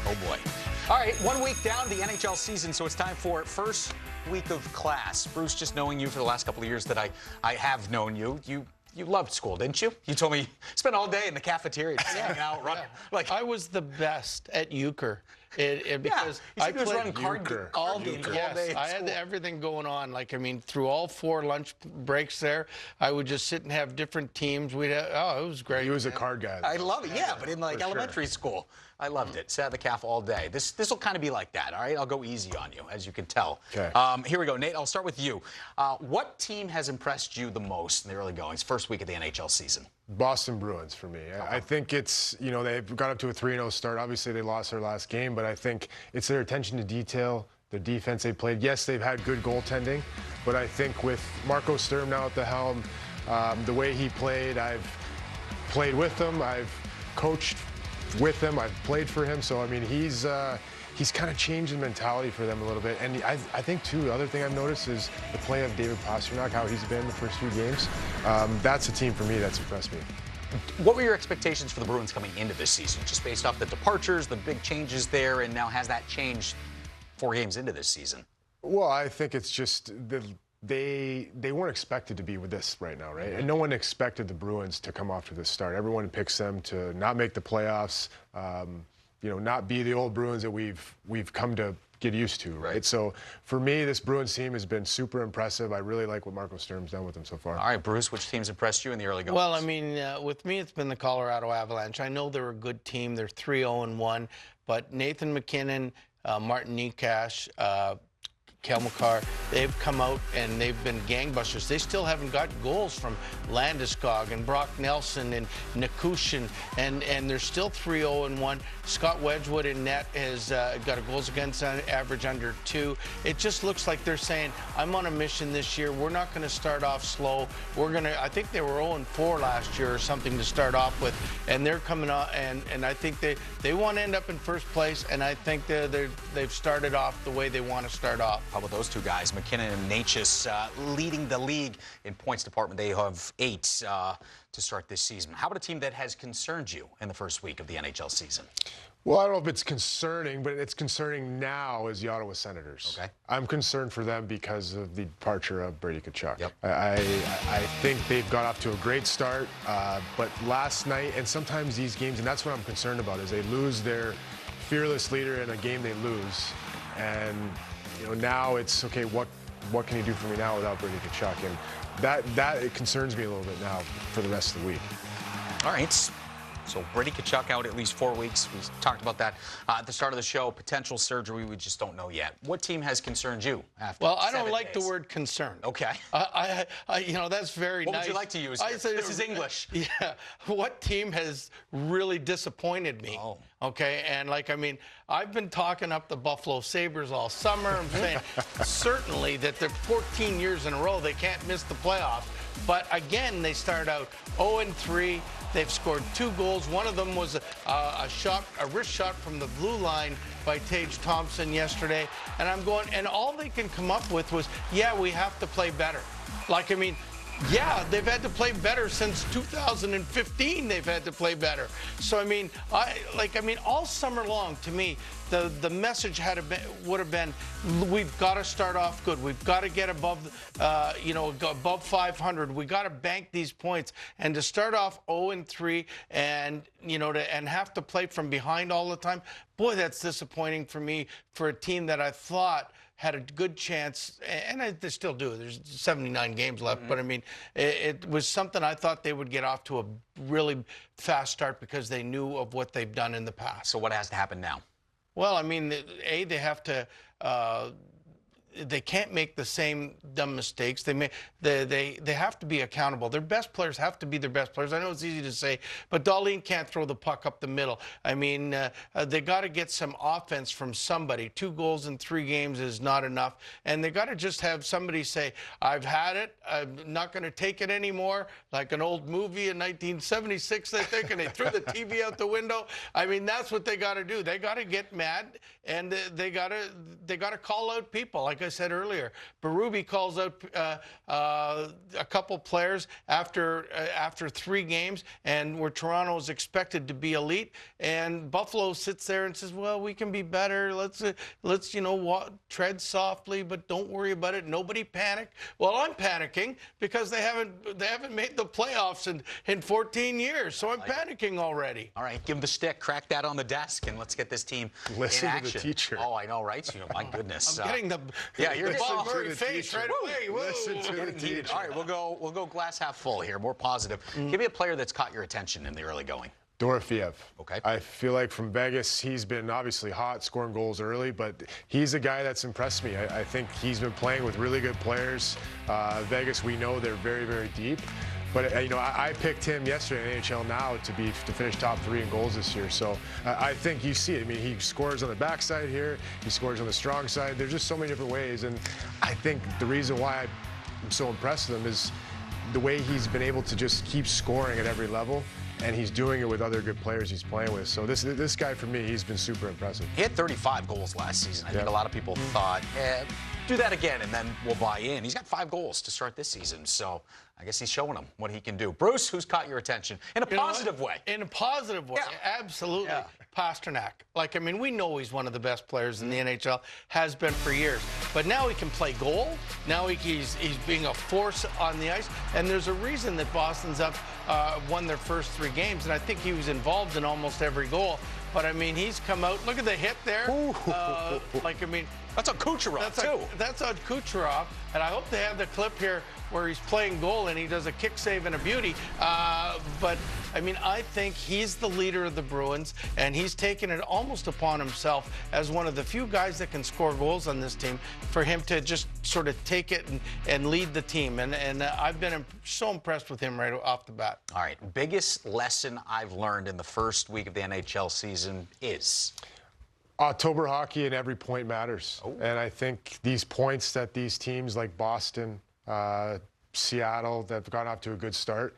Oh, boy. All right, 1 week down the NHL season, so it's time for first week of class. Bruce, just knowing you for the last couple of years that I have known you, you loved school, didn't you? You told me you spent all day in the cafeteria just hanging out. Running, like I was the best at euchre. Because I was running card all games day. all Yes, day at I had school. everything going on. Like, I mean, through all 4 lunch breaks there, I would just sit and have different teams. We'd have, it was great. He was a card guy. I love it, yeah, but in like For sure. elementary school, I loved it. Sat at the caf all day. This will kind of be like that, all right? I'll go easy on you, as you can tell. Okay. Here we go, Nate. I'll start with you. What team has impressed you the most in the early goings, first week of the NHL season? Boston Bruins for me. I think it's, they've got up to a 3-0 start. Obviously, they lost their last game, but I think it's their attention to detail, their defense they played. Yes, they've had good goaltending, but I think with Marco Sturm now at the helm, the way he played, I've played with him, I've coached with him, I've played for him. So, I mean, he's kind of changed the mentality for them a little bit. And I think, too, the other thing I've noticed is the play of David Pastrnak, how he's been the first few games. That's a team for me that's impressed me. What were your expectations for the Bruins coming into this season, just based off the departures, the big changes there, and now has that changed 4 games into this season? Well, I think it's just they weren't expected to be with this right now, right? And no one expected the Bruins to come off to this start. Everyone picks them to not make the playoffs, not be the old Bruins that we've come to get used to, right? So for me, this Bruins team has been super impressive. I really like what Marco Sturm's done with them so far. All right, Bruce, which teams impressed you in the early goings? Well, I mean, with me, it's been the Colorado Avalanche. I know they're a good team. They're 3-0-1, but Nathan McKinnon, Martin Necas, Kel McCarr, they've come out and they've been gangbusters. They still haven't got goals from Landeskog and Brock Nelson and Nikushin, and they're still 3-0-1. Scott Wedgwood in net has got a goals against average under 2. It just looks like they're saying, I'm on a mission this year. We're not going to start off slow. I think they were 0-4 last year or something to start off with, and they're coming out, and I think they want to end up in first place, and I think they've started off the way they want to start off. How about those two guys, McKinnon and Necas, leading the league in points department? They have 8 to start this season. How about a team that has concerned you in the first week of the NHL season? Well, I don't know if it's concerning, but it's concerning now is the Ottawa Senators. Okay. I'm concerned for them because of the departure of Brady Tkachuk. Yep. I think they've got off to a great start, but last night, and sometimes these games, and that's what I'm concerned about, is they lose their fearless leader in a game they lose. And now it's, okay, what can you do for me now without Brady Tkachuk? And that it concerns me a little bit now for the rest of the week. All right. So Brady Tkachuk out at least 4 weeks. We talked about that at the start of the show. Potential surgery, we just don't know yet. What team has concerned you after Well, I 7 don't like days? the word concern. Okay. That's very What nice. would you like to use here? This is English. Yeah. What team has really disappointed me? Oh. Okay, and I've been talking up the Buffalo Sabres all summer. I'm saying certainly that they're 14 years in a row they can't miss the playoffs. But again, they start out 0-3. They've scored 2 goals. One of them was a wrist shot from the blue line by Tage Thompson yesterday. And I'm going, and all they can come up with was, yeah, we have to play better. Yeah, they've had to play better since 2015. They've had to play better. So all summer long, to me, the message would have been, we've got to start off good. We've got to get above 500. We got to bank these points. And to start off 0-3 and and have to play from behind all the time, boy, that's disappointing for me for a team that I thought had a good chance, and they still do. There's 79 games left, but it was something I thought they would get off to a really fast start because they knew of what they've done in the past. So what has to happen now? Well, they have to. They can't make the same dumb mistakes. They have to be accountable. Their best players have to be their best players. I know it's easy to say, but Dahlin can't throw the puck up the middle. They got to get some offense from somebody. 2 goals in 3 games is not enough, and they got to just have somebody say, "I've had it. I'm not going to take it anymore." Like an old movie in 1976, I think, and they threw the TV out the window. That's what they got to do. They got to get mad, and they got to call out people. like I said earlier, Berube calls out a couple players after 3 games, and where Toronto is expected to be elite, and Buffalo sits there and says, well, we can be better. Let's tread softly, but don't worry about it. Nobody panic. Well, I'm panicking because they haven't made the playoffs in 14 years, so I'm panicking already. All right, give him the stick, crack that on the desk, and let's get this team Listen in to action. the teacher. Oh, I know, right? My goodness. I'm getting the you're Bob Listen to Murray the face teacher. right away. Whoa. Listen to the getting heated. teacher. All right, we'll go glass half full here, more positive. Give me a player that's caught your attention in the early going. Dorofeyev. Okay. I feel like from Vegas, he's been obviously hot, scoring goals early, but he's a guy that's impressed me. I think he's been playing with really good players. Vegas, we know they're very, very deep. But, I picked him yesterday in NHL Now to finish top 3 in goals this year. So I think you see it. I mean, he scores on the backside here. He scores on the strong side. There's just so many different ways. And I think the reason why I'm so impressed with him is the way he's been able to just keep scoring at every level. And he's doing it with other good players he's playing with. So this guy, for me, he's been super impressive. He had 35 goals last season. I think a lot of people thought, do that again, and then we'll buy in. He's got 5 goals to start this season, so I guess he's showing them what he can do. Bruce, who's caught your attention in a positive way? In a positive way, absolutely. Yeah. Pasternak. We know he's one of the best players in the NHL, has been for years. But now he can play goal. Now he's being a force on the ice. And there's a reason that Boston's won their first 3 games, and I think he was involved in almost every goal. But, he's come out. Look at the hit there. That's on Kucherov, too. That's on Kucherov. And I hope they have the clip here where he's playing goal and he does a kick save and a beauty. But I think he's the leader of the Bruins, and he's taken it almost upon himself as one of the few guys that can score goals on this team for him to just sort of take it and lead the team. And I've been so impressed with him right off the bat. All right, biggest lesson I've learned in the first week of the NHL season is? October hockey, and every point matters. Oh. And I think these points that these teams like Boston, Seattle, that have gotten off to a good start,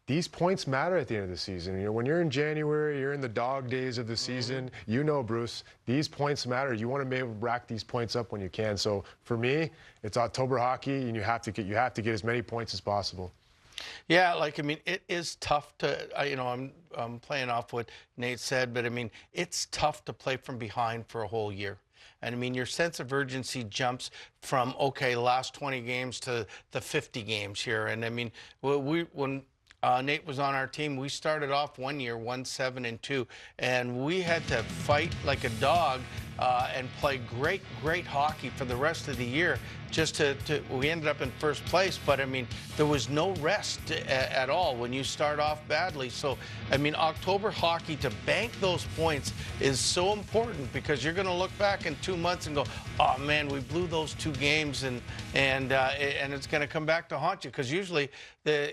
these points matter at the end of the season. When you're in January, you're in the dog days of the season. Bruce, these points matter. You want to be able to rack these points up when you can. So for me, it's October hockey, and you have to get as many points as possible. Yeah, it is tough to, I'm playing off what Nate said, but it's tough to play from behind for a whole year. And your sense of urgency jumps from, last 20 games to the 50 games here. And when Nate was on our team, we started off one year 1-7-2, and we had to fight like a dog and play great hockey for the rest of the year. We ended up in first place, but there was no rest at all when you start off badly. So, October hockey, to bank those points is so important, because you're going to look back in 2 months and go, oh man, we blew those 2 games, and it's going to come back to haunt you, because usually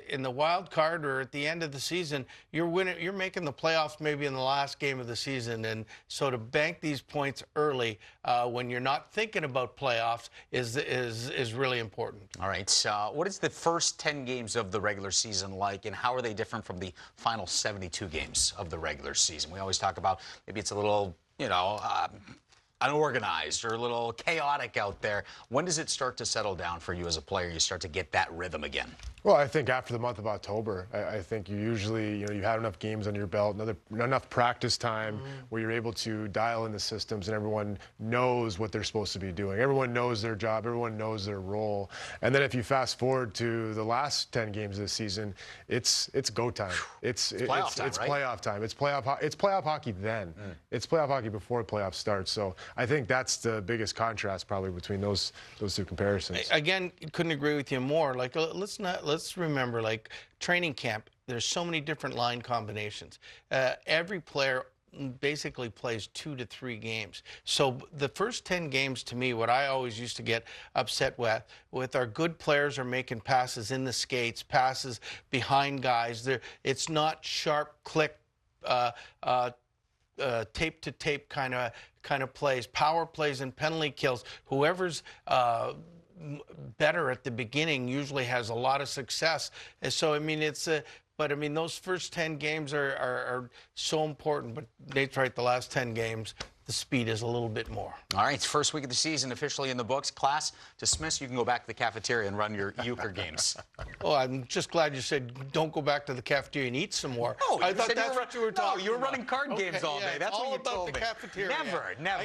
in the wild card or at the end of the season, you're making the playoffs maybe in the last game of the season, and so to bank these points early when you're not thinking about playoffs is really important. All right. So what is the first 10 games of the regular season like, and how are they different from the final 72 games of the regular season? We always talk about maybe it's a little, unorganized or a little chaotic out there. When does it start to settle down for you as a player? You start to get that rhythm again? Well, I think after the month of October, I think you usually, you had enough games under your belt, enough practice time where you're able to dial in the systems, and everyone knows what they're supposed to be doing. Everyone knows their job. Everyone knows their role. And then if you fast forward to the last 10 games of the season, it's go time. It's playoff time, right? Playoff time. It's playoff hockey then. It's playoff hockey before playoffs start. So I think that's the biggest contrast probably between those 2 comparisons. Again, couldn't agree with you more. Let's remember, training camp, there's so many different line combinations. Every player basically plays 2 to 3 games. So the first 10 games, to me, what I always used to get upset with our good players are making passes in the skates, passes behind guys. It's not sharp click, tape to tape kind of plays, power plays and penalty kills. Whoever's better at the beginning usually has a lot of success. And so those first 10 games are so important. But Nate's right, the last 10 games, the speed is a little bit more. All right, it's first week of the season officially in the books. Class dismissed. You can go back to the cafeteria and run your euchre games. Oh, I'm just glad you said don't go back to the cafeteria and eat some more. No, I thought that's what you were talking about. No, you were running card games all day. That's all what you about told the me. cafeteria. Never, never.